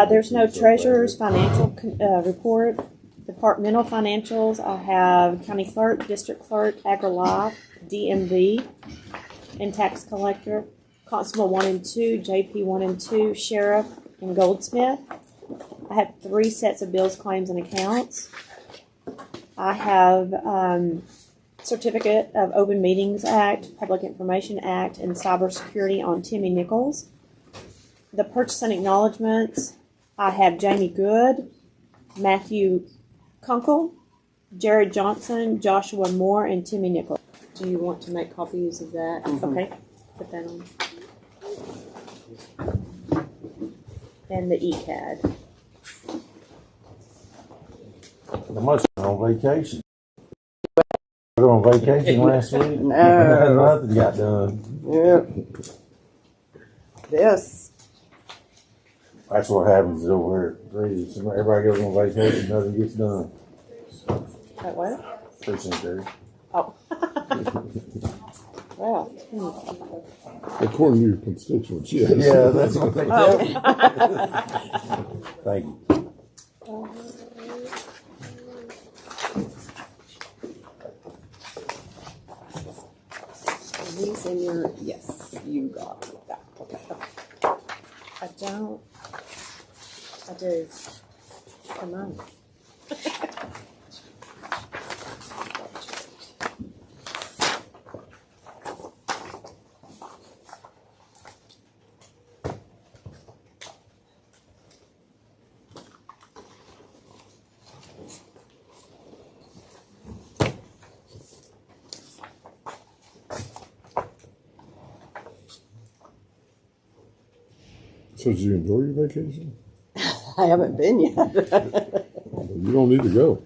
There's no treasurer's financial report. Departmental financials, I have county clerk, district clerk, agri-life, DMV, and tax collector, constable 1 and 2, JP 1 and 2, sheriff, and goldsmith. I have 3 sets of bills, claims, and accounts. I have certificate of Open Meetings Act, Public Information Act, and cybersecurity on Timmy Nichols. The purchase and acknowledgments, I have Jamie Good, Matthew Kunkel, Jared Johnson, Joshua Moore, and Timmy Nichols. Do you want to make copies of that? Mm-hmm. Okay, put that on. And the ECAD. The most on vacation. We were on vacation last week. No. Nothing got done. Yeah. This. That's what happens over here. Everybody goes on vacation, nothing gets done. That what? Precinct 30. Oh. Wow. According to your constituents, yes. Yeah, that's what they tell me. Thank you. These in your, yes, you got that. Okay. I don't. I do. Come on. So did you enjoy your vacation? I haven't been yet. You don't need to go.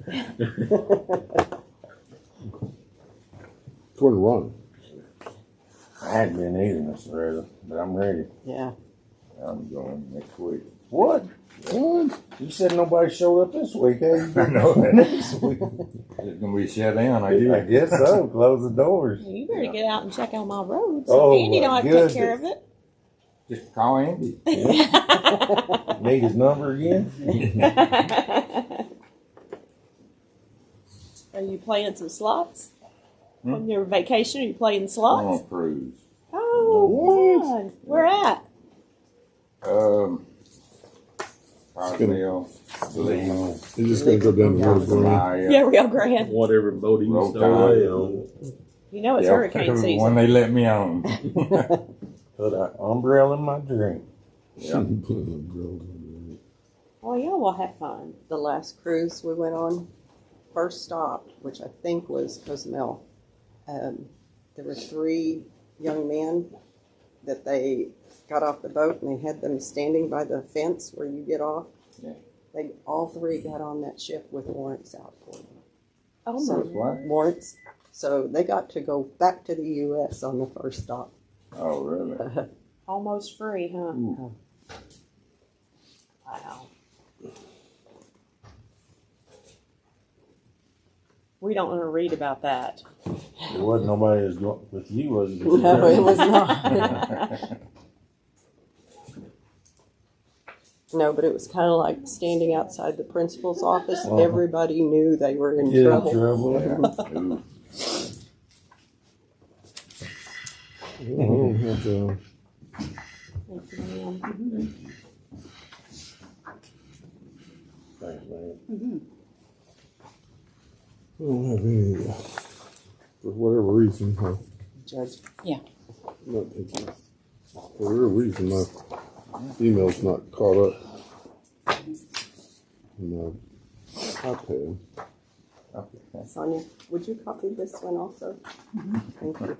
It's going to run. I hadn't been either, Mr. Reza, but I'm ready. Yeah. I'm going next week. What? What? You said nobody showed up this week, eh? I know that. Next week. It's going to be shut down, I I guess so. Close the doors. You better get out and check out my roads. Oh, Andy don't have to take care of it. Just call Andy. Need his number again? Are you playing some slots? On your vacation, are you playing slots? On a cruise. Oh, fun. Where at? Roswell, Belize. You're just going to go down the road. Maya, Yeah, Rio Grande. Whatever boat you Roll stay away Tide. on. You know it's Yeah, hurricane the season. one they let me on. Put an umbrella in my drink. Yeah. Oh, y'all will have fun. The last cruise we went on, first stop, which I think was Cozumel, there were 3 young men that they got off the boat and they had them standing by the fence where you get off. Yeah. They all 3 got on that ship with warrants out for them. Oh, So, my. What? warrants. So they got to go back to the U.S. on the first stop. Oh, really? Almost free, huh? Ooh. Wow. We don't want to read about that. There wasn't nobody that was with you, was it? No, it was not. No, but it was kind of like standing outside the principal's office. Everybody knew they were in trouble. Yeah. Ooh. Oh, that's, Thank you, ma'am. Thanks, man. I don't have any, for whatever reason, Judge. not, for whatever reason, my email's not caught up in my iPad. Okay. Sonia, would you copy this one also? Thank you.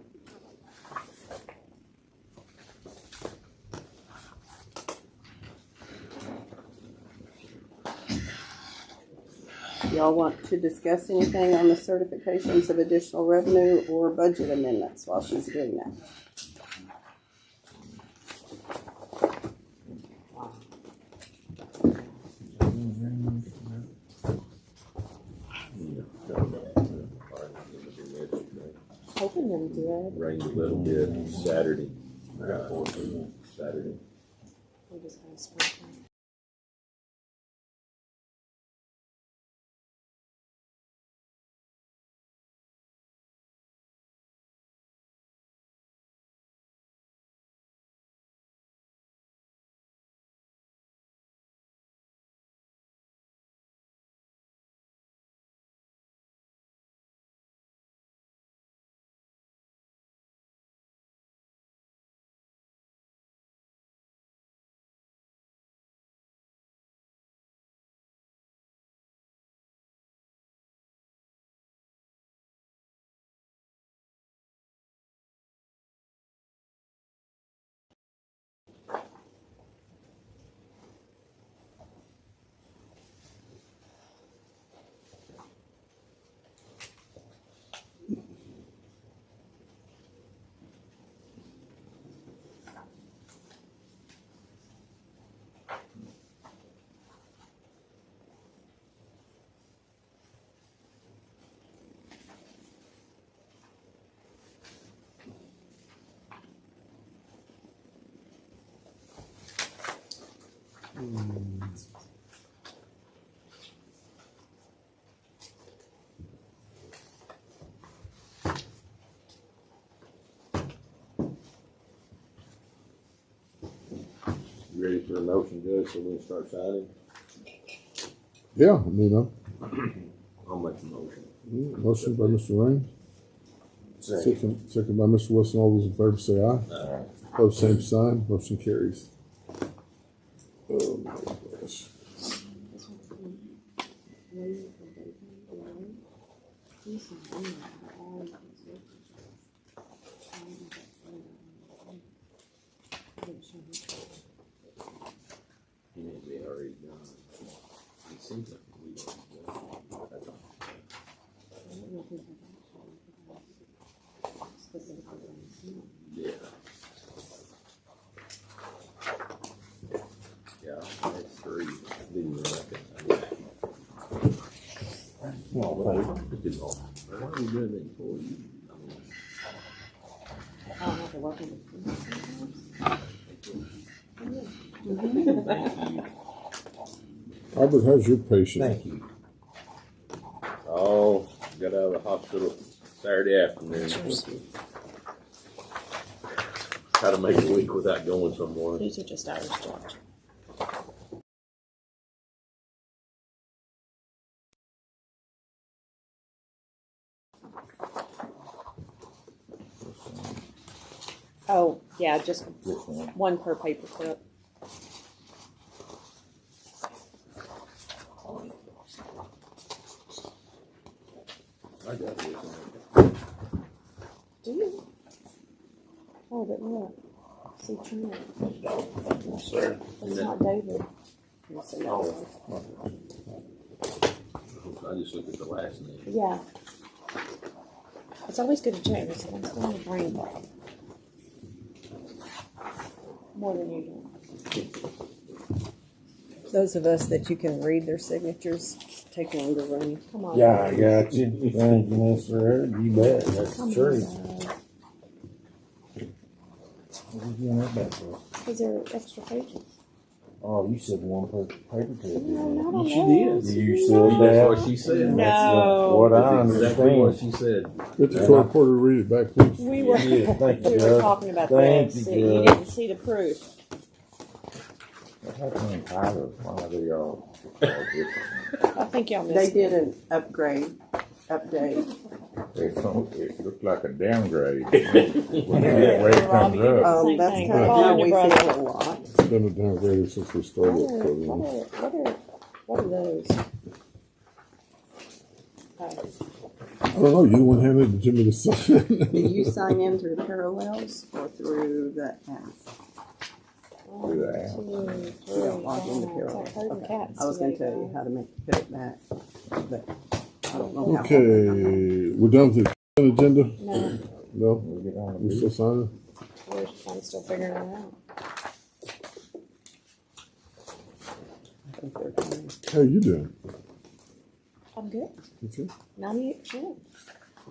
Y'all want to discuss anything on the certifications of additional revenue or budget amendments while she's doing that? Hoping them good. Rained a little bit Saturday. I got 14 Saturday. We just kind of sprinkled. You ready for a motion, Judge, so we can start signing? Yeah, I mean, I'll make the motion. motion by Mr. Raines, second by Mr. Wilson. All those in favor say aye. Alright. Opposed, same sign. Motion carries. Oh my gosh. He may be already done. It seems like we don't. That's all. Yeah. Yeah, that's three. Didn't reckon. Well, It didn't all. Why are we doing it for you? I don't have to work in Albert, how's your patient? thank you. Oh, got out of the hospital Saturday afternoon. Try to make a week without going somewhere. These are just hours, George. Oh, yeah, just This one. one per paper clip. I got it. Do you? Oh, but look. See, Trina. Sir. It's not David. Let's see. Oh. I just looked at the last name. Yeah. It's always good to check. It's once in the brain fog. More than usual. Those of us that you can read their signatures take longer running. Come on. Yeah, I got you. Thank you, Mr. Ed. You bet. That's Come the truth. on, guys. What was you doing that back for? Is there extra pages? Oh, you said one per paper clip. No, not on She those. did. You No. said That's that. what she said. No. What I That's exactly what understand. she said. Get the court reporter to read it back, please. We were, Yeah, thank you, we were Judge. talking about Thank this. you, You Judge. didn't see the proof. How come Tyler, why are they all I think y'all They missed did it. an update. It looked like a downgrade. Yeah, When it Robbie, comes you did the up. same That's thing. kind of Calling how your we brother. feel a lot. It's been a downgraded since we started. What are those? Oh. I don't know. You the one handed it to me to sign. Did you sign in through Parallels or through the app? One, Do that. 2, 3, You don't log into 4. Parallels. It's like herding Okay. cats I was going to today, tell you guys. how to put it back, but I don't know how. Okay, we're done with the consent agenda. No, No, We get on the we still signing. I'm still figuring it out. I think they're coming. How you doing? I'm good. Okay, 98%.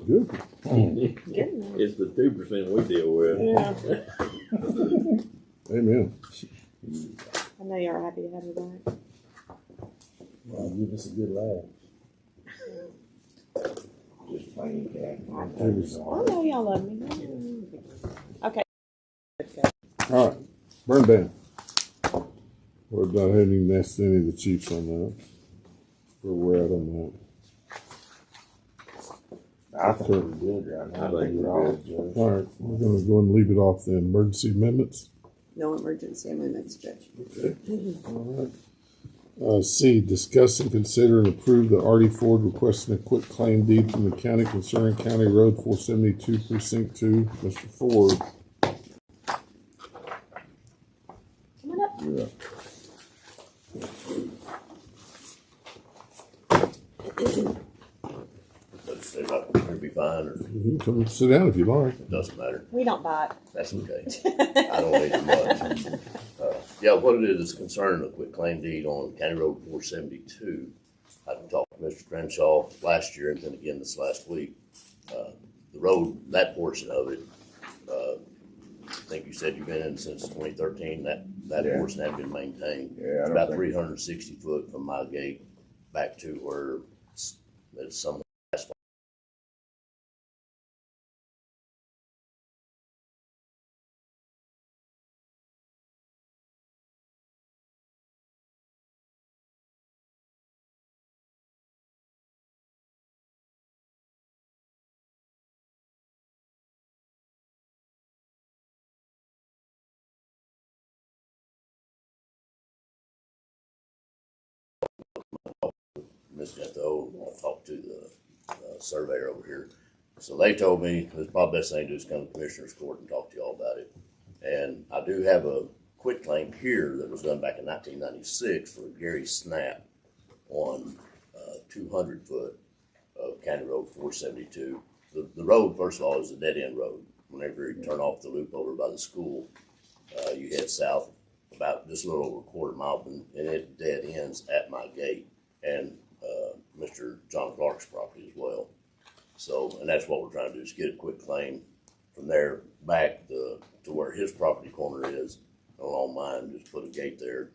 good. Good. It's the 2% we deal with. Yeah. Amen. I know you are happy to have me back. Well, give us a good laugh. Just plain cat. I know y'all love me. Okay. All right, burn down. We're not having even asked any of the chiefs on that. Where we're at on I think we're good right now. I think we're all good. Judge. that. All right, we're going to go and leave it off then. Emergency amendments. No emergency amendments, Judge. All right. C, discuss and consider and approve the R.D. Ford requesting a quit claim deed from the county concerning County Road 472, Precinct 2. Mr. Ford. Come on up. Yeah. Let's say that it'll be fine, or You can come sit down if you like. it doesn't matter. We don't bite. That's okay. I don't need much. Yeah, what it is concerning a quit claim deed on County Road 472. I talked to Mr. Crenshaw last year and then again this last week. The road, that portion of it, think you said you've been in since 2013. That Yeah. portion had been maintained. Yeah, I It's don't about think- 360 foot from my gate back to where it's somewhere asphalt. I talked to the surveyor over here. So they told me it's probably best thing to do is come to Commissioner's Court and talk to y'all about it. And I do have a quitclaim here that was done back in 1996 for Gary Snap on 200 foot of County Road 472. The road, first of all, is a dead end road. Whenever you turn off the loop over by the school, you head south about just a little over a quarter mile, and it dead ends at my gate and Mr. John Clark's property as well. So, and that's what we're trying to do is get a quick claim from there back to where his property corner is along mine. Just put a gate there,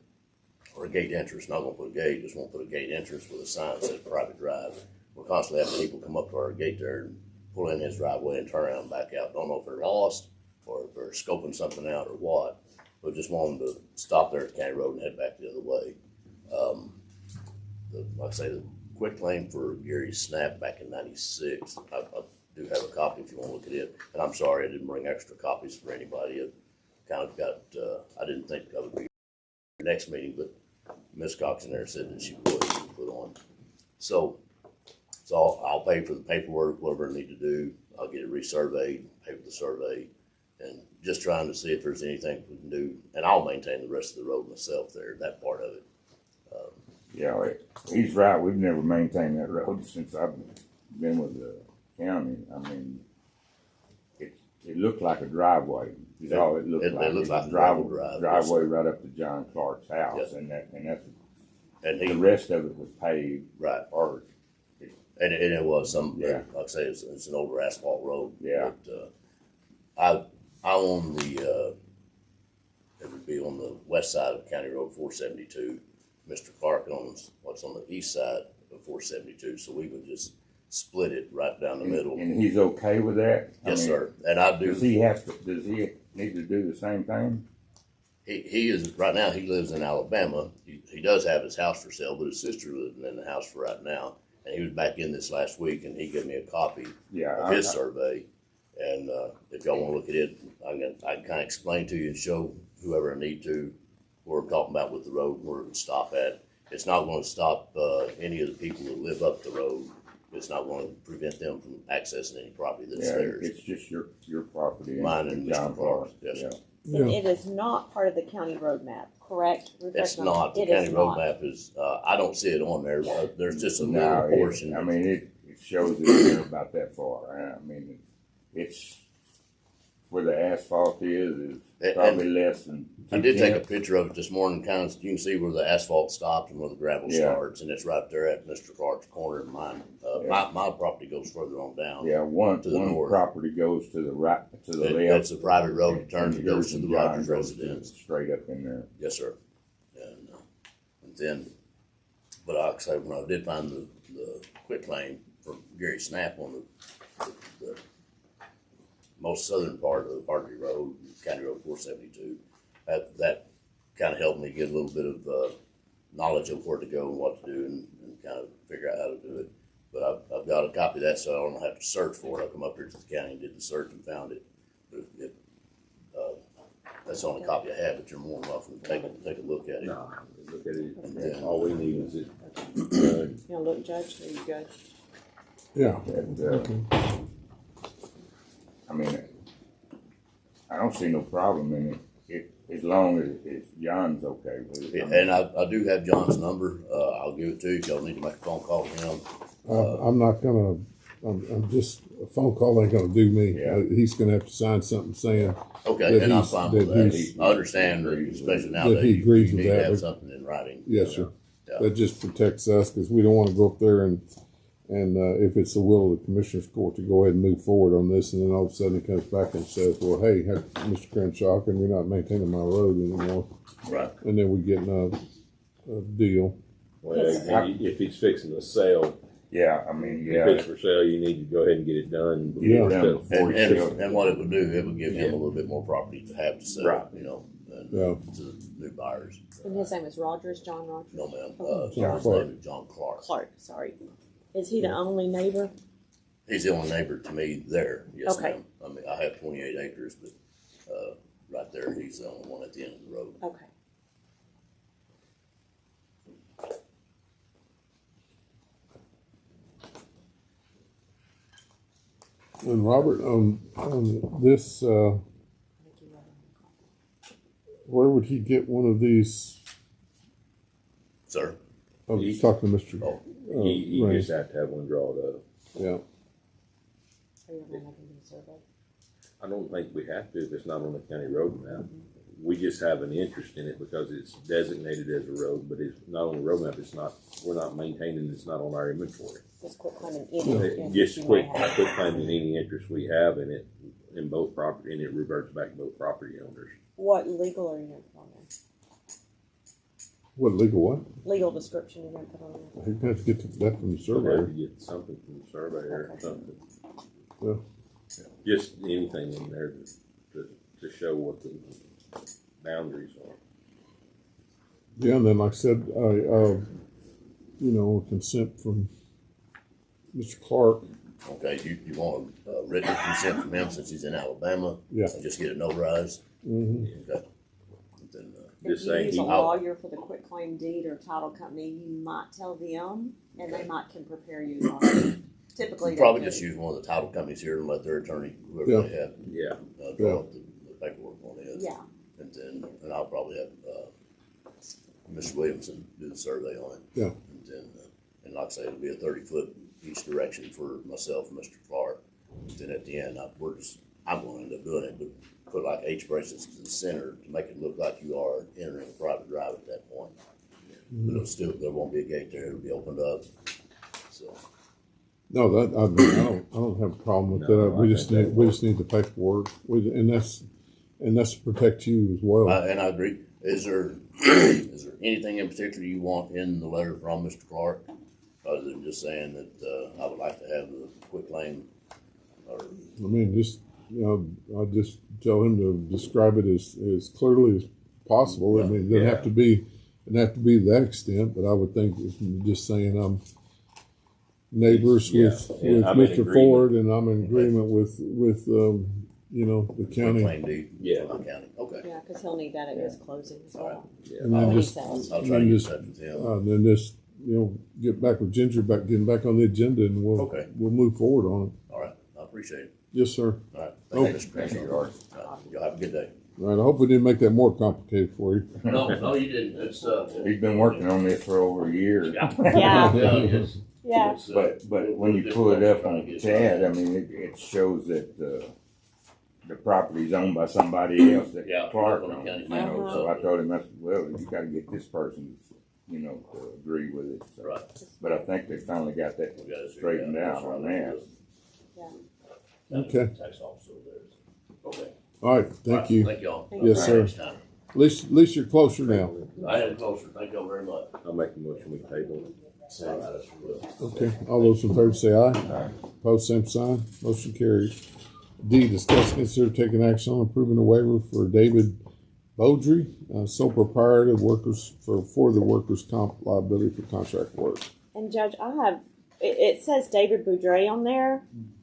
or a gate entrance. Not gonna put a gate, just won't put a gate entrance with a sign that says private drive. We're constantly having people come up to our gate there and pull in his driveway and turn around and back out. Don't know if they're lost or if they're scoping something out or what, but just want them to stop there at County Road and head back the other way. Like I say, the quick claim for Gary Snap back in 96. I do have a copy if you want to look at it. And I'm sorry I didn't bring extra copies for anybody. It kind of got, I didn't think I would be the next meeting, but Ms. Cox in there said that she would put on. So I'll pay for the paperwork, whatever I need to do. I'll get it resurveyed, pay for the survey, and just trying to see if there's anything we can do. And I'll maintain the rest of the road myself there, that part of it. Yeah, he's right. We've never maintained that road since I've been with the county. I mean, it looked like a driveway. Is all it looked like. It looks like a driveway drive. right up to John Clark's house, Yes. and that's And the rest of it was paved. right. Or And it was some, Yeah. like I say, it's an older asphalt road. Yeah. But, I own it would be on the west side of County Road 472. Mr. Clark owns what's on the east side of 472. So we would just split it right down the middle. And he's okay with that? Yes, sir. And I do. Does he need to do the same thing? He is, right now, he lives in Alabama. He does have his house for sale, but his sister lives in the house for right now. And he was back in this last week, and he gave me a copy of his survey. And if y'all want to look at it, I can kind of explain to you and show whoever I need to what we're talking about with the road, where it would stop at. It's not going to stop any of the people that live up the road. It's not going to prevent them from accessing any property that's theirs. It's just your property. Mine and Mr. Clark's, yes. Yeah. And it is not part of the county road map, correct? It's not. The county road map is, I don't see it on there. There's just a little portion. I mean, it shows it there about that far. I mean, it's where the asphalt is probably less than. I did take a picture of it this morning. Kind of, you can see where the asphalt stops and where the gravel starts, and it's right there at Mr. Clark's corner of mine. My property goes further on down. Yeah, one north. property goes to the right, to the left. It's a private road. It turns and goes to the Rogers residence. Straight up in there. Yes, sir. And then, but like I say, when I did find the quitclaim from Gary Snap on the most southern part of the Hartley Road, County Road 472, that kind of helped me get a little bit of knowledge of where to go and what to do and kind of figure out how to do it. But I've got a copy of that, so I don't have to search for it. I come up here to the county and did the search and found it. But that's the only copy I have, but you're more than welcome to take a look at it. No, look at it. And then, All we need is it. You know, look, Judge, there you go. Yeah. I mean, I don't see no problem in it. As long as John's okay with it. and I do have John's number. I'll give it to you if y'all need to make a phone call to him. I'm not gonna, I'm just, a phone call ain't gonna do me. Yeah. He's gonna have to sign something saying Okay, that and I'm he's- fine with that that. he's- I understand, especially now that that he you agrees with need to that, have but- something in writing. yes, sir. Yeah. That just protects us, cause we don't wanna go up there and And if it's the will of the Commissioners Court to go ahead and move forward on this, and then all of a sudden it comes back and says, well, hey, Mr. Crenshaw, and you're not maintaining my road anymore. Right. And then we get a deal. Well, if he's fixing to sell, Yeah, I mean, if yeah. it's for sale, you need to go ahead and get it done. Yeah. Instead of Before And, you sell. and what it would do, it would give him a little bit more property to have to sell, Right. you know, and Yeah. to new buyers. And his name is Rogers, John Rogers? No, ma'am. John His Clark. name is John Clark. Clark, sorry. Is he the only neighbor? He's the only neighbor to me there. Yes, Okay. ma'am. I mean, I have 28 acres, but right there, he's the only one at the end of the road. Okay. And Robert, on this, where would he get one of these? Sir? I was talking to Mr. Oh, He Ray. just have to have one drawn up. Yeah. Are you gonna have him do a survey? I don't think we have to if it's not on the county road map. We just have an interest in it because it's designated as a road, but it's not on the road map. It's not, we're not maintaining, it's not on our inventory. Just quit claiming any interest Just you quit may have. claiming any interest we have in it, in both property, and it reverts back to both property owners. What legal are you gonna put on there? What, legal what? Legal description you're gonna put on there? He'd have to get that from the So we have surveyor. to get something from the surveyor or Okay. something. Yeah. Just anything in there to show what the boundaries are. Yeah, and then like I said, consent from Mr. Clark. Okay, you want a written consent from him since he's in Alabama? Yeah. And just get it notarized? Mm-hmm. Okay. Then, If Just you saying use he- a lawyer for the quitclaim deed or title company, you might tell them, and they might can prepare you a document. Typically, they probably do. just use one of the title companies here and let their attorney, whoever Yeah. they have, Yeah. draw up the paperwork on it. Yeah, And I'll probably have, Mr. Williamson do the survey on it. Yeah. And then, and like I say, it'll be a 30-foot each direction for myself and Mr. Clark. Then at the end, I'm going to end up doing it, but put like H braces to the center to make it look like you are entering a private drive at that point. But it'll still, there won't be a gate there, it'll be opened up, so. No, that I don't have a problem with No, that. We I just think need the paperwork, and that's to protect you as well. And I agree. Is there anything in particular you want in the letter from Mr. Clark, other than just saying that I would like to have the quitclaim? Or I mean, just I just tell him to describe it as clearly as possible. I mean, it doesn't have to be that extent, but I would think if you're just saying neighbors Yeah. with Yeah, I'm in Mr. agreement. Ford, and I'm in agreement with the county. quitclaim deed Yeah. for the county. Okay. yeah, because he'll need that at his closing as well. And I'll- then just I'll try to and get just, in touch with him. then just get back with Ginger, getting back on the agenda, and Okay. we'll move forward on it. All right. I appreciate it. Yes, sir. All right. Oh. Thank you, Mr. Crenshaw. All right. Y'all have a good day. All right. I hope we didn't make that more complicated for you. No, you didn't. It's He's been working on this for over a year. Yeah. Yeah. But when you pull it up on CAD, I mean, it shows that the property's owned by somebody else that Yeah, Clark on the owns, county. you know. So I told him, I said, well, you gotta get this person, to agree with it. So. Right. But I think they finally got that We got it straightened out on that. Okay. Tax officer there. Okay. All right. Thank you. Thank y'all. Yes, sir. Next time. At least you're closer now. I am closer. Thank y'all very much. I'll make a motion, we table it. All right, that's real. Okay. All those in favor say aye. Post same sign. Motion carries. D, discuss and consider taking action on approving a waiver for David Beaudry, sole proprietor of for the workers' comp liability for contract work. And Judge, it says David Boudreau on there,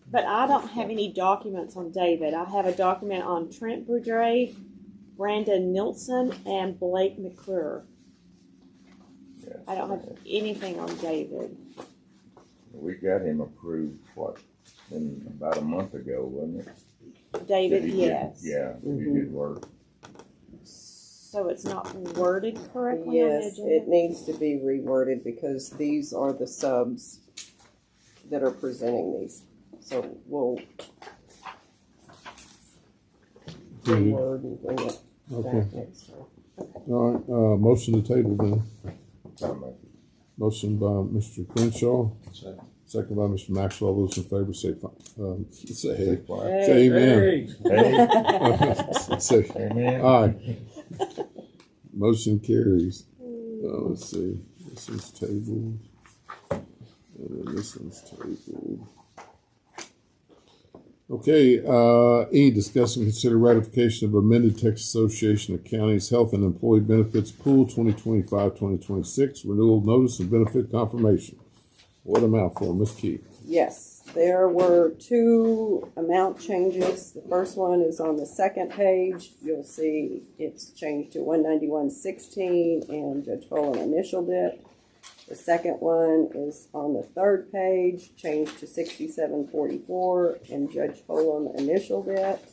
but I don't have any documents on David. I have a document on Trent Boudreau, Brandon Nilsson, and Blake McClure. I don't have anything on David. We got him approved, about a month ago, wasn't it? David, He did- yes. Yeah, he did work. So it's not worded correctly on the Yes, agenda? it needs to be reworded because these are the subs that are presenting these. So we'll reword and bring it Okay. back next time. All right. Motion to table then. Something like Motion by Mr. Crenshaw, Second by Mr. Maxwell. All those in favor say, say hey. Hey. Say amen. Hey, Say amen. aye. Motion carries. Let's see. This one's tabled. And then this one's tabled. Okay, E, discuss and consider ratification of amended Texas Association of Counties Health and Employee Benefits Pool 2025-2026 renewal notice and benefit confirmation. What a mouthful, Ms. Keith. Yes, there were two amount changes. The first one is on the second page. You'll see it's changed to 191.16 and Judge Holland initialed it. The second one is on the third page, changed to 67.44 and Judge Holland initialed it.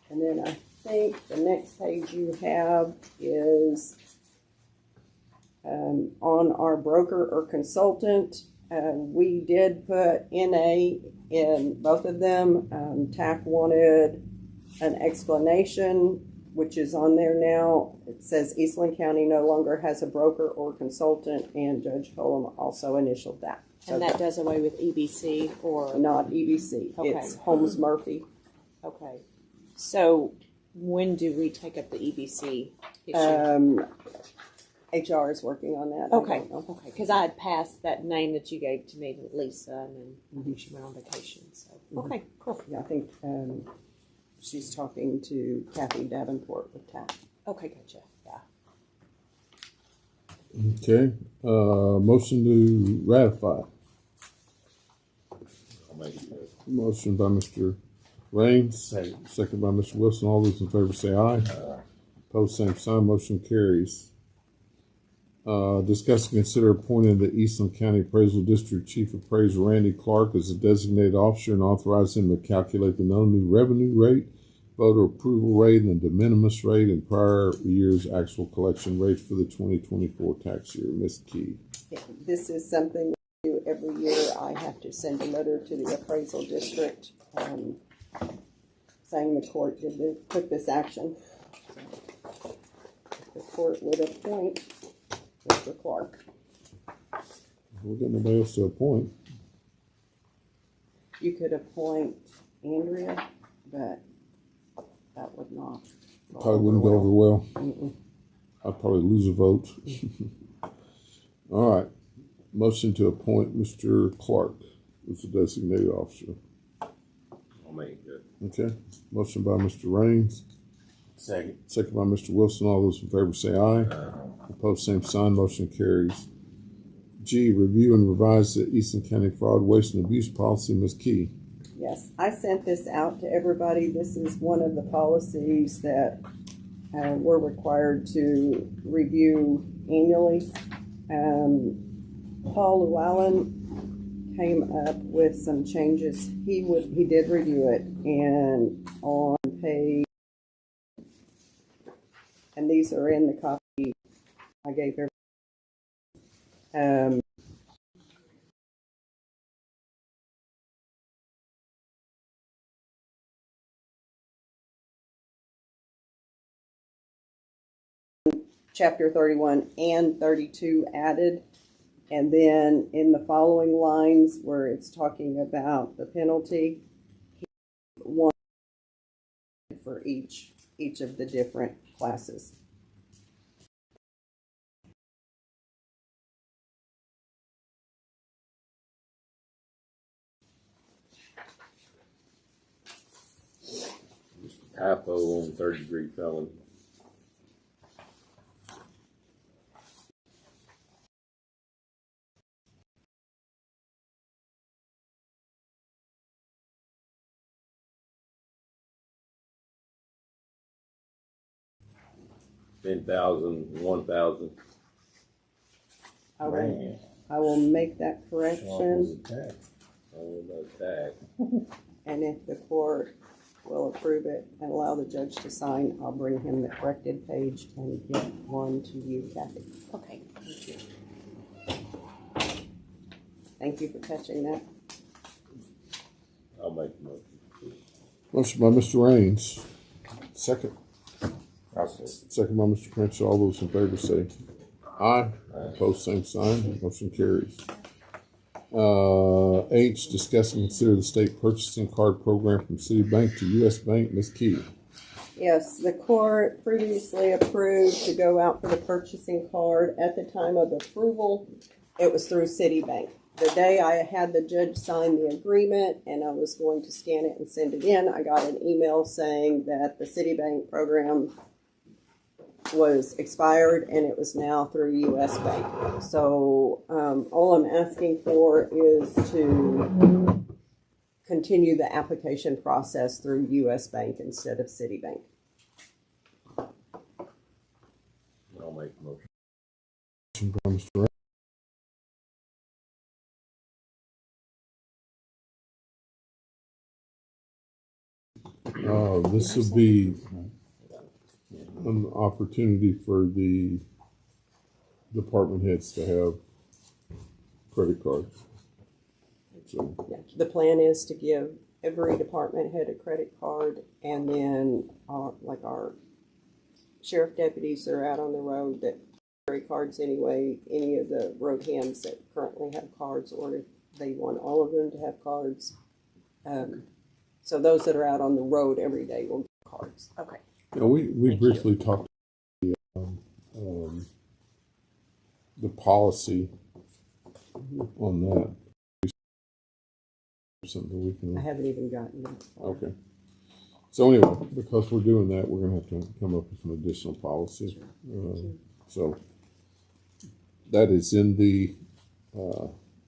And then I think the next page you have is on our broker or consultant. We did put NA in both of them. TAC wanted an explanation, which is on there now. It says Eastland County no longer has a broker or consultant, and Judge Holm also initialed that. And that does away with EBC or? Not EBC. Okay. It's Holmes Murphy. Okay. So when do we take up the EBC issue? HR is working on that. Okay, I don't know. okay, because I had passed that name that you gave to me to Lisa, and then I think she went on vacation, so, okay, cool. Yeah, I think she's talking to Kathy Davenport with TAC. Okay, gotcha, yeah. Okay, motion to ratify. I'll make it. Motion by Mr. Raines, second by Mr. Wilson. All those in favor say aye. Opposed, same sign. Motion carries. Discuss and consider appointing the Eastland County Appraisal District Chief Appraiser Randy Clark as a designated officer and authorize him to calculate the known new revenue rate, voter approval rate, and the de minimis rate and prior year's actual collection rates for the 2024 tax year. Ms. Key. Yeah, this is something we do every year. I have to send a letter to the appraisal district saying the court took this action. So, if the court would appoint Mr. Clark. We've got nobody else to appoint. You could appoint Andrea, but that would not. Probably wouldn't go over well. Mm-mm. I'd probably lose a vote. All right. Motion to appoint Mr. Clark as the designated officer. I'll make it good. Okay. Motion by Mr. Raines. Second. Second by Mr. Wilson. All those in favor say aye. Opposed, same sign. Motion carries. G, review and revise the Eastland County Fraud, Waste, and Abuse Policy. Ms. Key. Yes, I sent this out to everybody. This is one of the policies that we're required to review annually. Paul Llewellyn came up with some changes. He did review it, and on page, and these are in the copy I gave everybody. Chapter 31 and 32 added, and then in the following lines where it's talking about the penalty, one for each of the different classes. Typo on 3rd-degree felony. $10,000, $1,000. I will make that correction, Oh, no tax. and if the court will approve it and allow the judge to sign, I'll bring him the corrected page and get one to you, Kathy. Okay, thank you. Thank you for catching that. I'll make the motion. Motion by Mr. Raines. Second. I'll say. Second by Mr. Crenshaw. All those in favor say aye. Opposed, same sign. Motion carries. H, discuss and consider the state purchasing card program from Citibank to U.S. Bank. Ms. Key. Yes, the court previously approved to go out for the purchasing card. At the time of approval, it was through Citibank. The day I had the judge sign the agreement and I was going to scan it and send it in, I got an email saying that the Citibank program was expired and it was now through U.S. Bank. So all I'm asking for is to continue the application process through U.S. Bank instead of Citibank. I'll make the motion. Motion by Mr. Ray. This will be an opportunity for the department heads to have credit cards. So, Yeah, the plan is to give every department head a credit card, and then our sheriff deputies that are out on the road that carry cards anyway, any of the road hands that currently have cards, or if they want all of them to have cards. So those that are out on the road every day will get cards. Okay. yeah, we briefly talked the policy on that. Something we can. I haven't even gotten that far. Okay. So anyway, because we're doing that, we're going to have to come up with some additional policy. So that is in the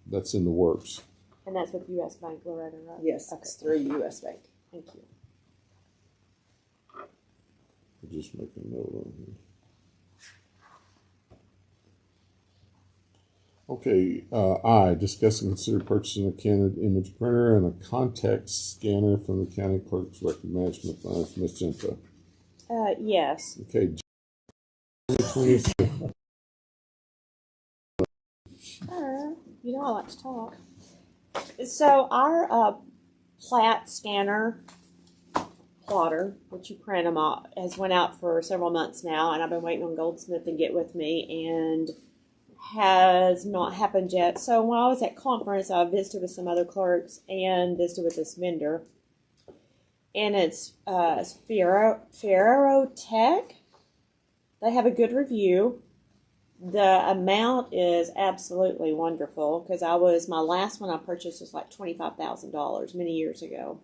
that's in the works. And that's with U.S. Bank, Loretta, right? Yes, Okay. it's through U.S. Bank. Thank you. I'll just make a note on here. Okay, I, discuss and consider purchasing a Canon image printer and a contact scanner from the county clerk's record management fund. Ms. Genta. Yes. Okay. 2026. You know I like to talk. So our plat scanner plotter, which you print them off, has went out for several months now, and I've been waiting on Goldsmith to get with me, and has not happened yet. So when I was at conference, I visited with some other clerks and visited with this vendor, and it's Ferrero Tech. They have a good review. The amount is absolutely wonderful because my last one I purchased was like $25,000 many years ago.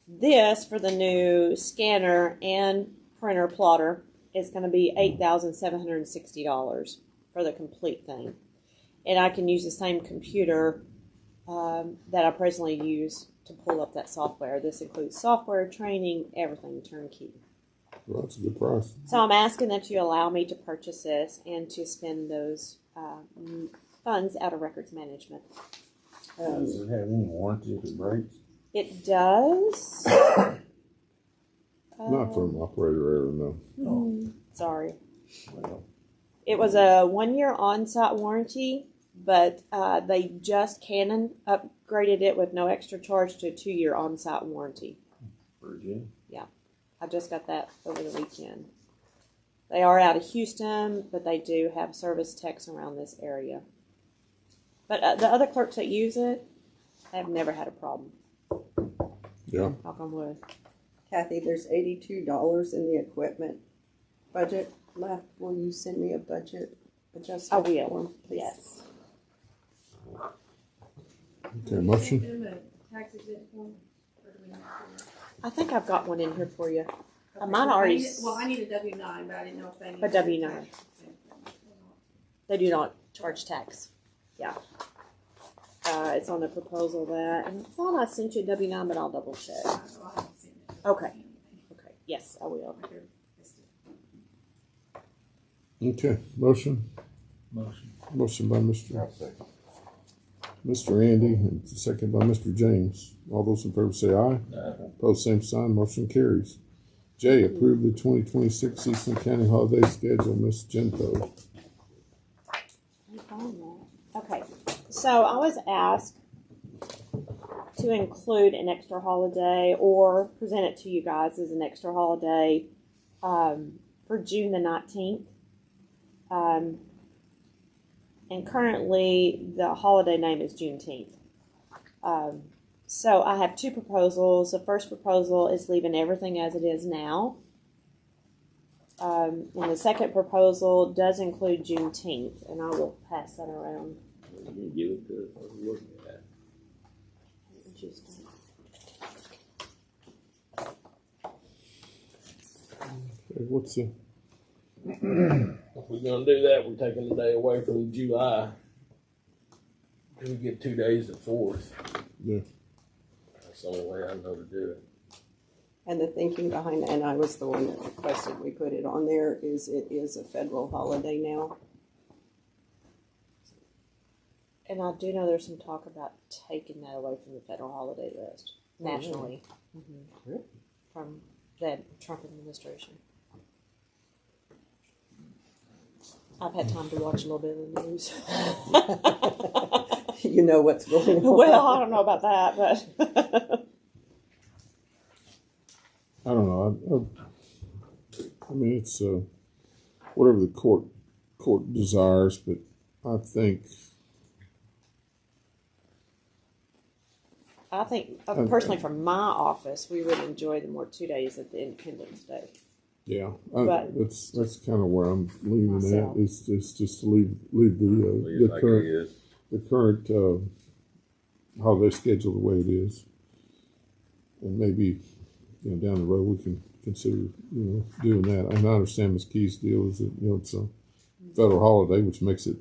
This for the new scanner and printer plotter is going to be $8,760 for the complete thing. And I can use the same computer that I presently use to pull up that software. This includes software, training, everything turnkey. Well, that's a good price. So I'm asking that you allow me to purchase this and to spend those funds out of records management. Does it have any warranty if it breaks? It does. Not from operator error, no. Sorry. Well, It was a 1-year on-site warranty, but they just Canon upgraded it with no extra charge to a 2-year on-site warranty. Virginia. I just got that over the weekend. They are out of Houston, but they do have service techs around this area. But the other clerks that use it have never had a problem. Yeah. Knock on wood. Kathy, there's $82 in the equipment budget left. Will you send me a budget adjustment? I will. form, please? Yes. Okay, motion. I think I've got one in here for you. I Okay, might so already. I need a W-9, but I didn't know if they need A W-9. tax. They do not charge tax. Yeah. It's on the proposal that, and I thought I sent you a W-9, but I'll double check. So I haven't seen it. Okay. Okay. Yes, I will. Right here. Okay, motion. Motion by Mr. Andy, and second by Mr. James. All those in favor say aye. Opposed, same sign. Motion carries. J, approve the 2026 Eastland County holiday schedule. Ms. Gento. Okay. So I was asked to include an extra holiday or present it to you guys as an extra holiday for June the 19th. and currently the holiday name is Juneteenth. So I have two proposals. The first proposal is leaving everything as it is now. And the second proposal does include Juneteenth, and I will pass that around. You can give it to us. We're looking at. What's the, If we're gonna do that, we're taking the day away from July. We get 2 days to 4th. yeah, That's the only way I know to do it. And the thinking behind it, and I was the one that requested we put it on there, is it is a federal holiday now. And I do know there's some talk about taking that away from the federal holiday list nationally. Really? From the Trump administration. I've had time to watch a little bit of the news. You know what's going on. Well, I don't know about that, but I don't know. I mean, it's whatever the court desires, but I think personally, from my office, we would enjoy the more 2 days of the Independence Day. yeah, But- that's kind of where I'm leaning Myself. at. It's just to leave the Like current it is. the current holiday schedule the way it is, and maybe down the road we can consider doing that. And I understand Ms. Key's deal is that it's a federal holiday, which makes it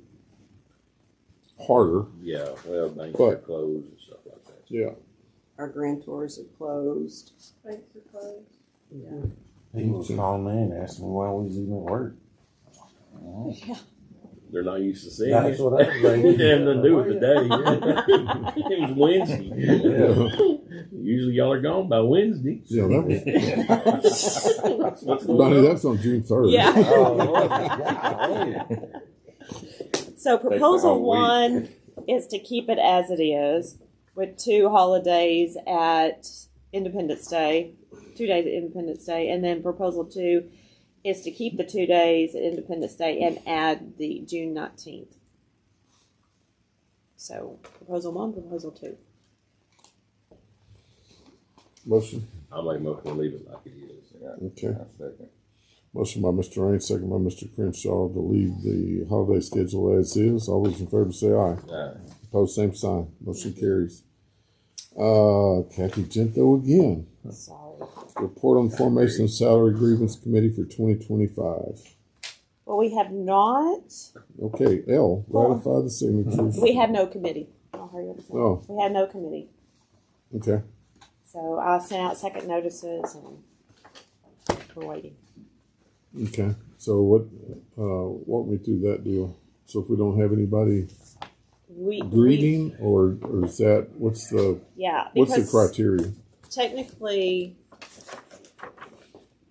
harder. Yeah, well, banks But- are closed and stuff like that. Yeah, Our grand tours are closed. Banks are closed. He was calling me and asking me why we was even at work. They're not used to seeing That's it. what I was like. It had nothing to do with the day. It was Wednesday. Usually y'all are gone by Wednesday. yeah. That That's what's was, going Donnie, on. that's on June 3rd. Yeah. Oh, golly. So proposal whole week. 1 is to keep it as it is, with 2 holidays at Independence Day, 2 days at Independence Day, and then proposal 2 is to keep the 2 days at Independence Day and add the June 19th. So proposal 1, proposal 2. Motion. I'll make a motion to leave it like it is. Yeah, Okay. I second. Motion by Mr. Raines, second by Mr. Crenshaw to leave the holiday schedule as is. All those in favor say aye. Opposed, same sign. Motion carries. Kathy Gento again. Sorry. Report on the formation of salary grievance committee for 2025. Well, we have not. Okay, L, ratify the signatures. We have no committee. I'll hurry up. Oh. We have no committee. Okay, So I sent out second notices and we're waiting. okay. So walk me through that deal. So if we don't have anybody grieving, or is that, what's the because criteria? technically,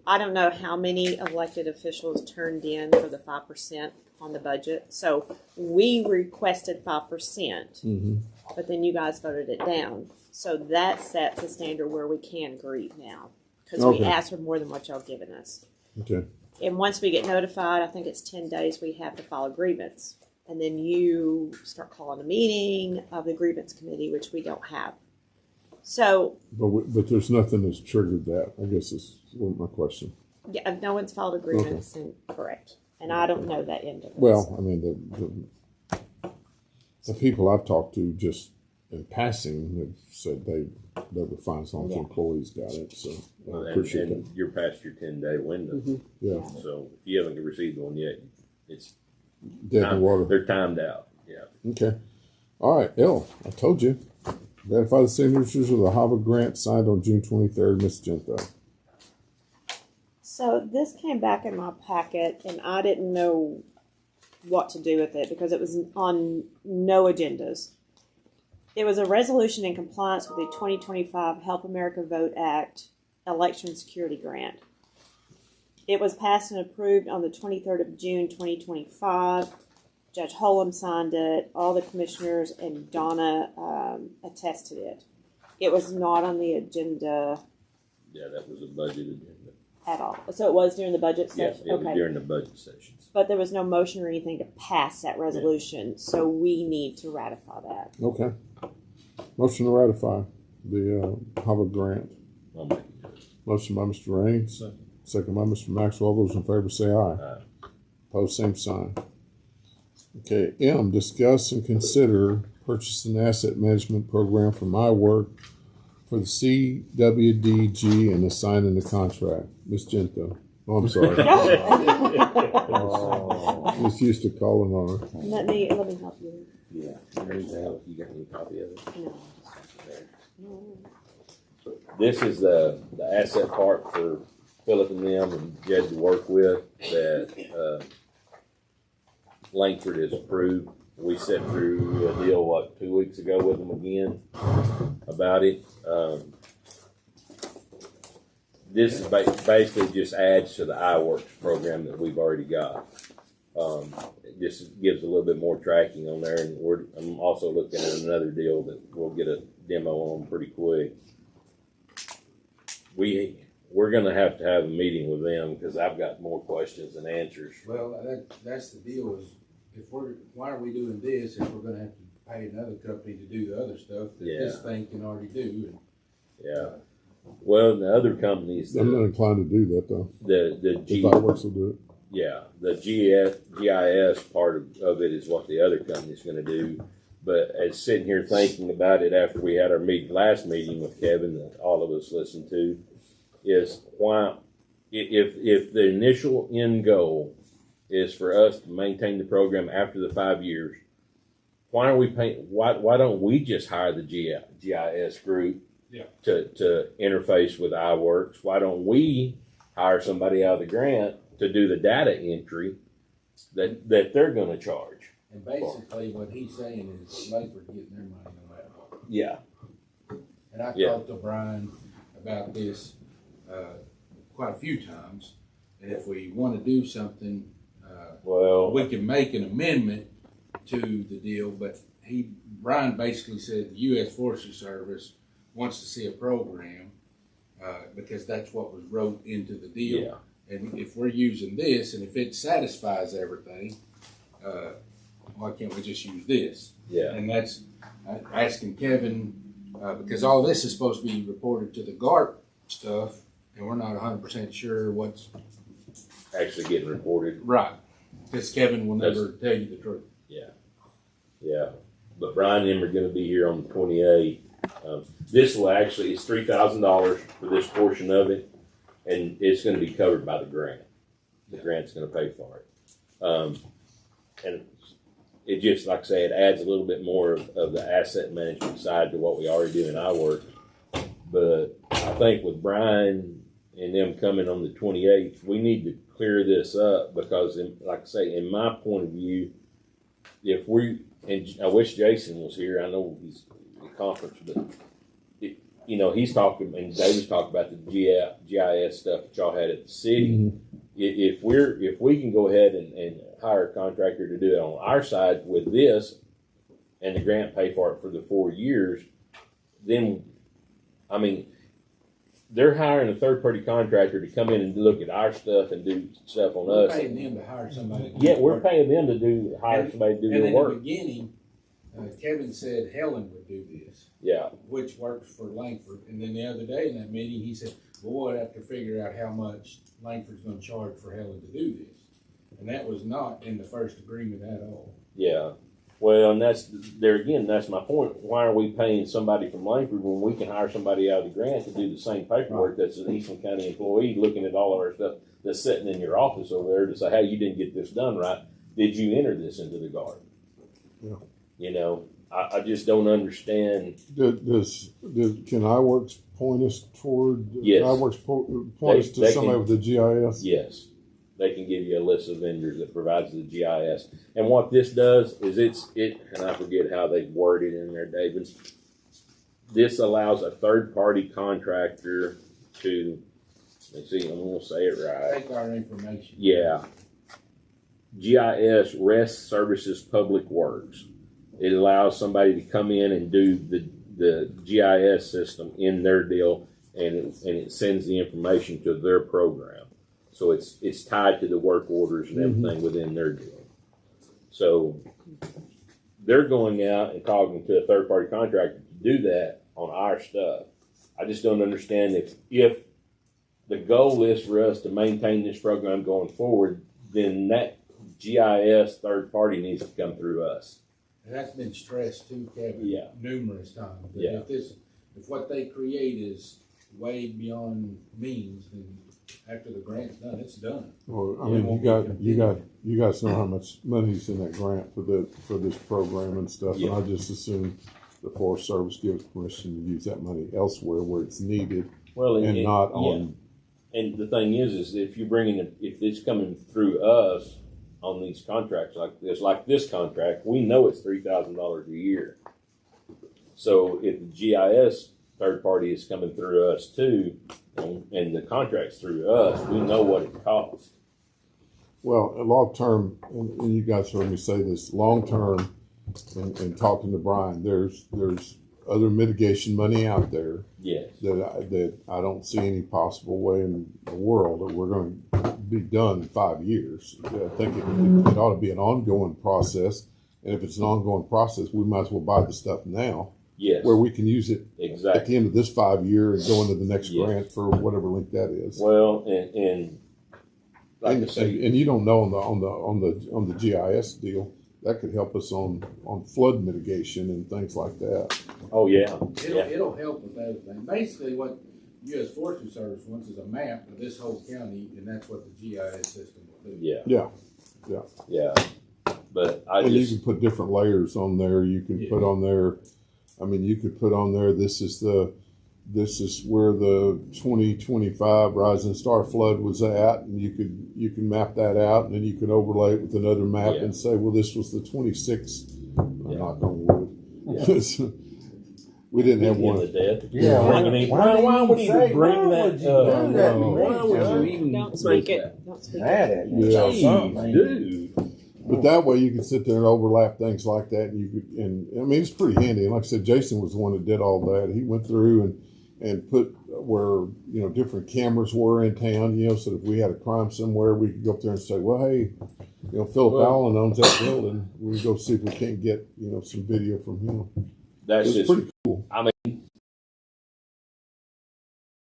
I don't know how many elected officials turned in for the 5% on the budget. So we requested 5%, but then you guys voted it down. So that sets a standard where we can grieve now because we Okay. asked for more than what y'all given us. Okay, And once we get notified, I think it's 10 days we have to file a grievance. And then you start calling a meeting of the grievance committee, which we don't have. So, but there's nothing that's triggered that, I guess is my question. yeah, no one's filed a grievance, and correct. And I don't know that end of it. Well, I mean, the people I've talked to just in passing have said they were fine as long as the Yeah. employees got it. So I And appreciate that. you're past your 10-day window. Yeah, So if you haven't received one yet, it's dead in the water. they're timed out. Yeah. Okay. All right, L, I told you. Ratify the signatures of the HAVA grant signed on June 23rd, Ms. Gento. So this came back in my packet, and I didn't know what to do with it because it was on no agendas. It was a resolution in compliance with the 2025 Help America Vote Act election security grant. It was passed and approved on the 23rd of June 2025. Judge Holm signed it. All the commissioners and Donna attested it. It was not on the agenda. Yeah, that was a budget agenda. at all. So it was during the budget Yes, session? it was Okay. during the budget sessions. But there was no motion or anything to pass that resolution, so we need to ratify that. Okay. Motion to ratify the Hava grant. I'll make it. Motion by Mr. Raines, second by Mr. Maxwell. All those in favor say aye. Aye. Opposed, same sign. Okay, M, discuss and consider purchasing an asset management program from iWork for the CWDG and assigning the contract. Ms. Gento. Oh, I'm sorry. Just used to calling on her. Let me help you. Yeah. You got any copy of it? No. This is the asset part for Philip and them and Jed to work with that Langford has approved. We sat through a deal, 2 weeks ago with them again about it. This is basically just adds to the iWorks program that we've already got. It just gives a little bit more tracking on there, and I'm also looking at another deal that we'll get a demo on pretty quick. We're going to have a meeting with them because I've got more questions than answers. Well, that's the deal is why are we doing this if we're going to have to pay another company to do the other stuff that this thing can already do? Yeah. Well, the other companies, I'm not inclined to do that though. the If iWorks will do it. Yeah, the GIS part of it is what the other company's going to do. But as sitting here thinking about it after we had our last meeting with Kevin that all of us listened to, is why, if the initial end goal is for us to maintain the program after the 5 years, why are we paying? Why don't we just hire the GIS group to interface with iWorks? Why don't we hire somebody out of the grant to do the data entry that they're going to charge? And basically, what he's saying is Langford getting their money no matter what. Yeah. And I talked to Brian about this quite a few times. And if we want to do something, we can make an amendment to the deal. But Brian basically said the U.S. Forestry Service wants to see a program because that's what was wrote into the deal. Yeah. And if we're using this, and if it satisfies everything, why can't we just use this? Yeah. And that's asking Kevin, because all this is supposed to be reported to the GARP stuff, and we're not 100% sure what's Actually getting reported. right. Because Kevin will never tell you the truth. Yeah. Yeah. But Brian and them are going to be here on the 28th. This will actually, it's $3,000 for this portion of it, and it's going to be covered by the grant. The grant's going to pay for it. And it just, like I say, it adds a little bit more of the asset management side to what we already do in our work. But I think with Brian and them coming on the 28th, we need to clear this up because, like I say, in my point of view, and I wish Jason was here. I know he's at the conference, but he's talking, and David's talking about the GIS stuff that y'all had at the city. Mm-hmm. If we can go ahead and hire a contractor to do it on our side with this, and the grant pay for it for the 4 years, then, I mean, they're hiring a third-party contractor to come in and look at our stuff and do stuff on us. We're paying them to hire somebody. Yeah, we're paying them to hire somebody to do their work. And in the beginning, Kevin said Helen would do this. Yeah. Which works for Langford. And then the other day in that meeting, he said, well, we'll have to figure out how much Langford's going to charge for Helen to do this. And that was not in the first agreement at all. Yeah. Well, and that's my point. Why are we paying somebody from Langford when we can hire somebody out of the grant to do the same paperwork that's an Eastland County employee looking at all of our stuff that's sitting in your office over there to say, hey, you didn't get this done right. Did you enter this into the guard? Yeah. I just don't understand. Can iWorks point us toward? Yes. iWorks point us to somebody with the GIS? Yes. They can give you a list of vendors that provides the GIS. And what this does is and I forget how they worded it in there, David. This allows a third-party contractor to, let's see, I'm going to say it right. Take our information. Yeah. GIS, Rest Services Public Works. It allows somebody to come in and do the GIS system in their deal and it sends the information to their program. So it's tied to the work orders and everything within their deal. So they're going out and talking to a third party contractor to do that on our stuff. I just don't understand if the goal is for us to maintain this program going forward, then that GIS third party needs to come through us. And that's been stressed too, Kevin, Yeah. numerous times. That Yeah. If what they create is way beyond means, then after the grant's done, it's done. Well, I Yeah, mean, won't be you guys know how much money's in that grant for this program and stuff, Yeah. and I just assume the Forest Service gives permission to use that money elsewhere where it's needed Well, and not on. And the thing is if you're if it's coming through us on these contracts like this contract, we know it's $3,000 a year. So if the GIS third party is coming through us too, and the contract's through us, we know what it costs. Well, long term, and you guys heard me say this, long term, and talking to Brian, there's other mitigation money out there. Yes. That I don't see any possible way in the world that we're going to be done in 5 years. I think it ought to be an ongoing process, and if it's an ongoing process, we might as well buy the stuff now. Yes. Where we can use it at Exactly. the end of this 5 year and go into the next Yes. grant for whatever link that is. Well, and like I say, And you don't know on the GIS deal that could help us on flood mitigation and things like that. oh yeah, It'll help with everything. Basically, what U.S. Forestry Service wants is a map of this whole county, and that's what the GIS system will do. yeah. But I And you just can put different layers on there. You can put on there. I mean, you could put on there. This is where the 2025 Rising Star flood was at, and you can map that out, and then you can overlay it with another map and say, well, this was the 26. Yeah. Knock on wood. We didn't have one. Why would you bring that up? Why would you even Don't speak make it. Don't speak it. That Jeez, dude. But that way you can sit there and overlap things like that, and you could, and I mean, it's pretty handy. And like I said, Jason was the one that did all that. He went through and put where, different cameras were in town, so that if we had a crime somewhere, we could go up there and say, well, hey, Philip Allen owns that building. We can go see if we can't get, some video from him. That's It's just pretty cool.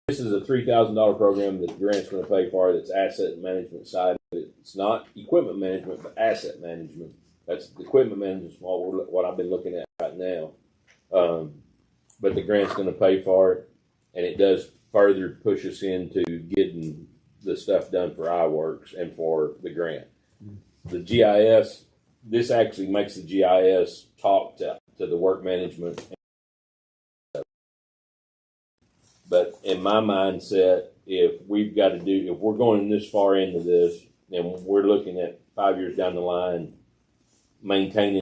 this is a $3,000 program that the grant's going to pay for. That's asset management side. It's not equipment management, but asset management. That's the equipment management. What I've been looking at right now. But the grant's going to pay for it, and it does further push us into getting the stuff done for iWorks and for the grant. The GIS. This actually makes the GIS talk to the work management. But in my mindset, if we're going this far into this, and we're looking at 5 years down the line, maintaining.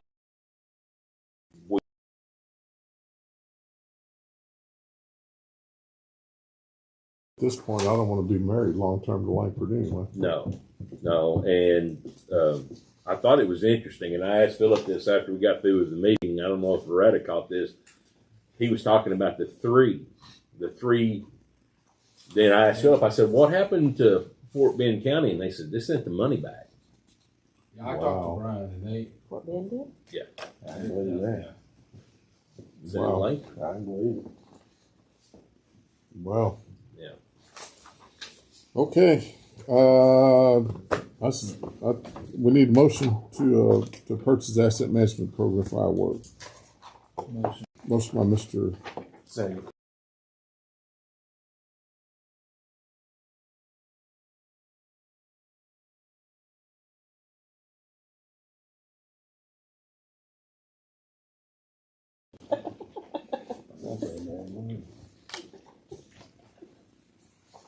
At this point, I don't want to be married long term to Langford anyway. No, and I thought it was interesting, and I asked Philip this after we got through with the meeting. I don't know if Loretta caught this. He was talking about the three. Then I asked Philip, I said, what happened to Fort Bend County? And they said, they sent the money back. Yeah, I talked to Brian, and they. What Ben did? Yeah. I can believe that. Is that Wow. link? I can believe it. Wow. Yeah. Okay. We need a motion to purchase asset management program for our work. Motion by Mr. Second.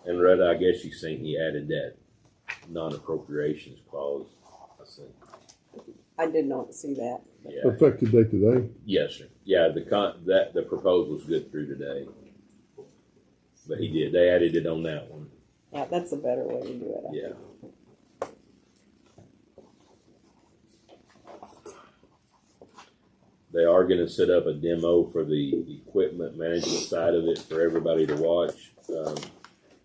And Retta, I guess you seen he added that non-appropriations clause. I think. I did not see that. Yeah. Effective date today. Yes, sir. Yeah, the proposal's good through today. But he did. They added it on that one. Yeah, that's a better way to do it. I Yeah. They are going to set up a demo for the equipment management side of it for everybody to watch.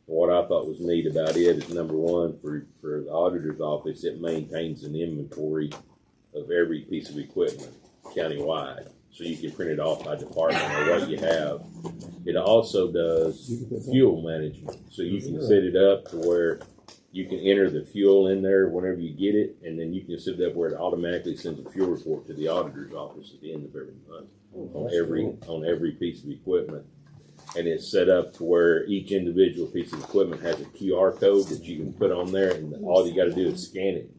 What I thought was neat about it is, number one, for the auditor's office, it maintains an inventory of every piece of equipment countywide. So you can print it off by department or what you have. It also does fuel management. So you can set it up to where you can enter the fuel in there whenever you get it, and then you can set it up where it automatically sends a fuel report to the auditor's office at the end of every month on every piece of equipment. And it's set up to where each individual piece of equipment has a QR code that you can put on there, and all you got to do is scan it.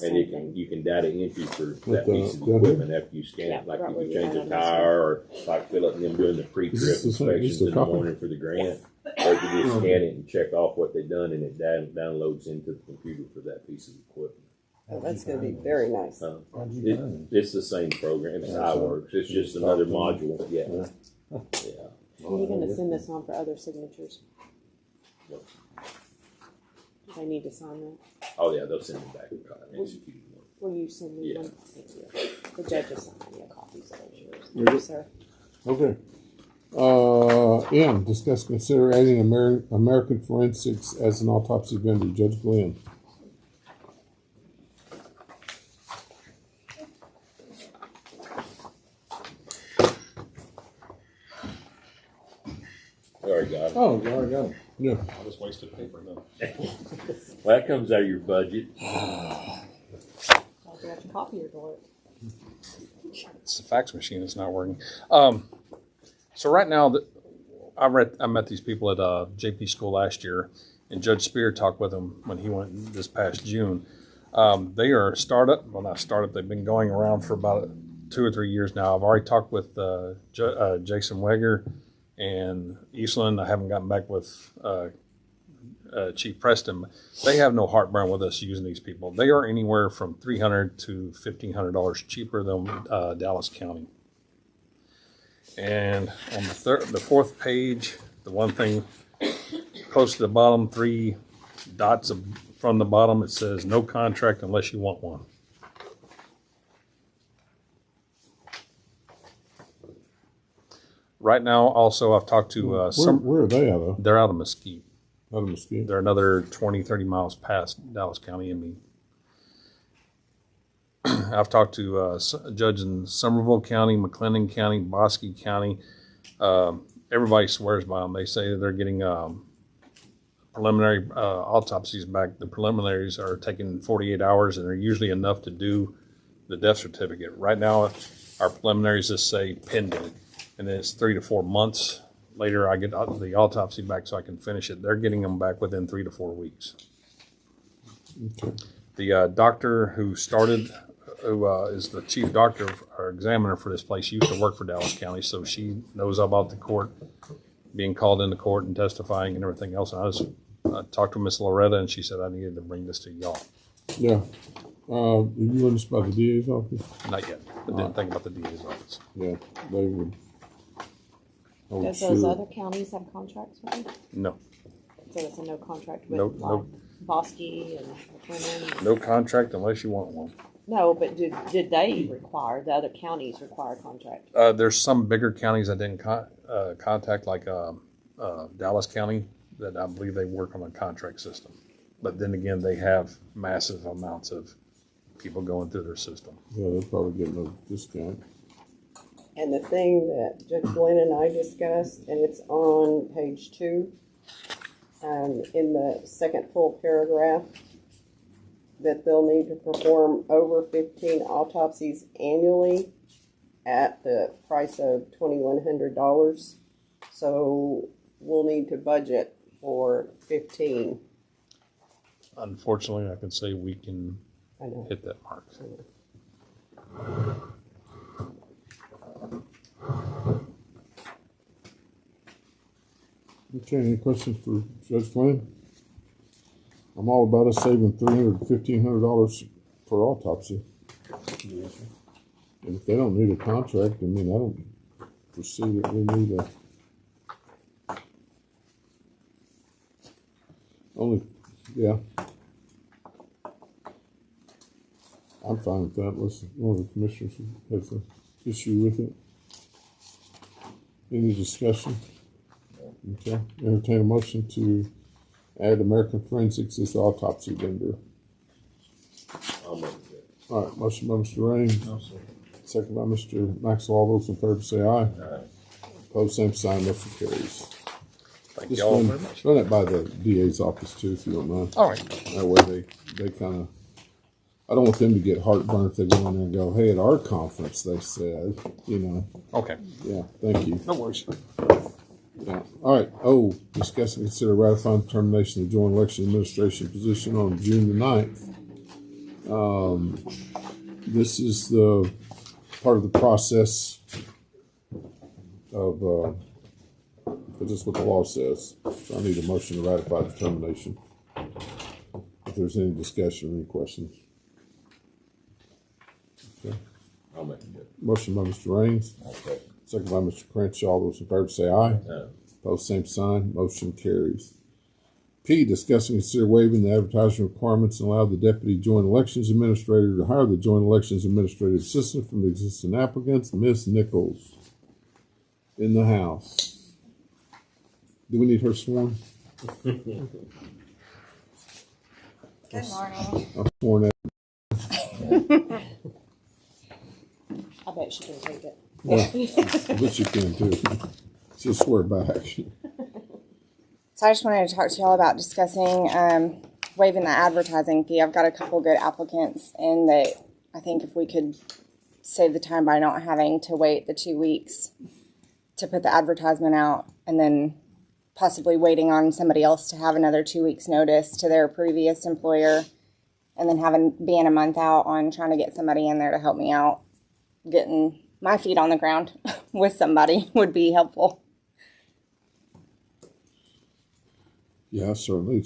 And you can data entry for that piece of equipment after you scan it, like if you change a tire or like Philip and them doing the pre-trip inspections in the morning for the grant. Or you can just scan it and check off what they've done, and it downloads into the computer for that piece of equipment. Oh, that's going to be very nice. It's the same program. It's iWorks. It's just another module. Yeah. Are you going to send this on for other signatures? Do they need to sign that? Oh yeah, they'll send it back. Executed one. Will you send me one? Thank you. The judges sign your copies of those yours. You're Thank you, sir. Okay. M, discuss, consider adding American Forensics as an autopsy vendor. Judge Glenn. Already got it. Oh, you already got it. Yeah. I just wasted paper, no. Well, that comes out of your budget. I'll have to copy your door. It's the fax machine that's not working. So right now, I met these people at JP school last year, and Judge Spear talked with them when he went this past June. They are a startup. Well, not startup. They've been going around for about 2 or 3 years now. I've already talked with Jason Weger and Eastland. I haven't gotten back with Chief Preston. They have no heartburn with us using these people. They are anywhere from $300 to $1,500 cheaper than Dallas County. And on the fourth page, the one thing close to the bottom, 3 dots from the bottom, it says no contract unless you want one. Right now, also, I've talked to where are they out of? They're out of Mesquite. Out of Mesquite. They're another 20, 30 miles past Dallas County and me. I've talked to a judge in Somerville County, McLennan County, Bosque County. Everybody swears by them. They say that they're getting preliminary autopsies back. The preliminaries are taking 48 hours, and they're usually enough to do the death certificate. Right now, our preliminaries just say pending, and then it's 3 to 4 months. Later, I get the autopsy back so I can finish it. They're getting them back within 3 to 4 weeks. Okay. The doctor who started, who is the chief doctor or examiner for this place, used to work for Dallas County, so she knows about the court, being called into court and testifying and everything else. And I talked to Miss Loretta, and she said I needed to bring this to y'all. Yeah. You learned this about the DA's office? Not yet. I didn't think about the DA's office. Yeah, they would. Does those other counties have contracts with you? No. So it's a no contract with Nope, like nope. Bosque and McLennan? No contract unless you want one. No, but did they require, the other counties require a contract? There's some bigger counties I didn't contact, like Dallas County, that I believe they work on a contract system. But then again, they have massive amounts of people going through their system. Yeah, they'll probably get no discount. And the thing that Judge Glenn and I discussed, and it's on page 2, in the second full paragraph, that they'll need to perform over 15 autopsies annually at the price of $2,100. So we'll need to budget for 15. Unfortunately, I can say we can hit that mark. Okay, any questions for Judge Glenn? I'm all about us saving $300 to $1,500 per autopsy. And if they don't need a contract, I mean, I don't foresee that we need a. Only, yeah. I'm fine with that. Unless one of the commissioners has a issue with it? Any discussion? Okay, entertain a motion to add American Forensics as the autopsy vendor. I'll make it. All right, motion by Mr. Raines, second by Mr. Maxwell. All those in favor say aye. Opposed, same sign, motion carries. Thank Just you all run, very much. run it by the DA's office too, if you don't mind. All right. That way they kind of, I don't want them to get heartburn if they go in there and go, hey, at our conference they said, you know. Okay. Yeah, thank you. No worries. Yeah. All right. Oh, discuss and consider ratifying the termination of the joint election administration position on June the 9th. This is the part of the process of, this is what the law says. So I need a motion to ratify the termination. If there's any discussion or any questions. Okay. I'll make it. Motion by Mr. Raines, Okay. second by Mr. Crenshaw. All those in favor say aye. No. Opposed, same sign. Motion carries. P, discuss and consider waiving the advertising requirements and allow the Deputy Joint Elections Administrator to hire the Joint Elections Administrative Assistant from the existing applicants. Ms. Nichols in the house. Do we need her sworn? Good morning. I'm sworn in. I bet she can take it. Yeah, I bet you can too. She'll swear back. So I just wanted to talk to y'all about discussing waiving the advertising fee. I've got a couple good applicants, and that I think if we could save the time by not having to wait the 2 weeks to put the advertisement out, and then possibly waiting on somebody else to have another 2 weeks notice to their previous employer, and then being a month out on trying to get somebody in there to help me out, getting my feet on the ground with somebody would be helpful. Yeah, I certainly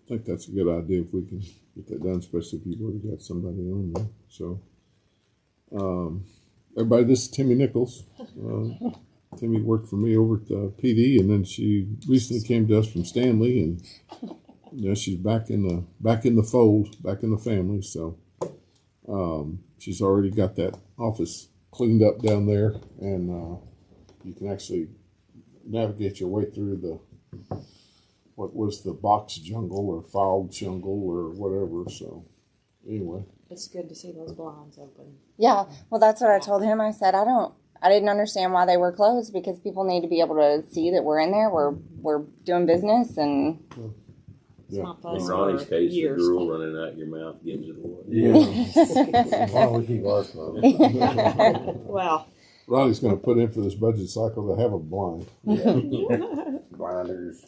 think that's a good idea if we can get that done, especially if you've already got somebody on there. So, everybody, this is Timmy Nichols. Timmy worked for me over at the PD, and then she recently came to us from Stanley, and she's back in the fold, back in the family. So, she's already got that office cleaned up down there, and you can actually navigate your way through what was the box jungle or filed jungle or whatever. So anyway, It's good to see those blinds open. Yeah, well, that's what I told him. I said, I didn't understand why they were closed, because people need to be able to see that we're in there, we're doing business, and It's not In us Ronnie's for case, the years. drool running out your mouth gives it away. why don't we keep ours closed? Well, Ronnie's going to put in for this budget cycle to have a blind. Grinders.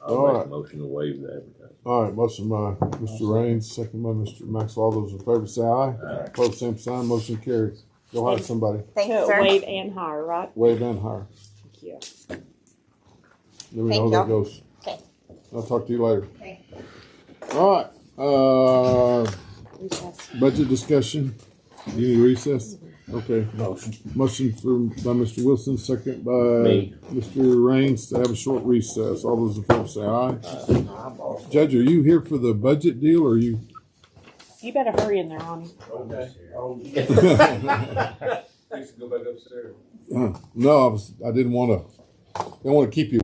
I'll All make right. a motion to waive the advertising. All right, motion by Mr. Raines, second by Mr. Maxwell. All those in favor say aye. Opposed, same sign. Motion carries. Go hire somebody. thanks, to sir. wave and hire, right? Wave and hire. Thank you. Let me Thank know how that y'all. goes. Okay. I'll talk to you later. Okay. All right. Recess. Budget discussion. You need recess? Okay. Motion by Mr. Wilson, second by Me. Mr. Raines to have a short recess. All those in favor say aye. Judge, are you here for the budget deal, or are you? You better hurry in there, Ronnie. Okay. Thanks to go back upstairs. No, I didn't want to keep you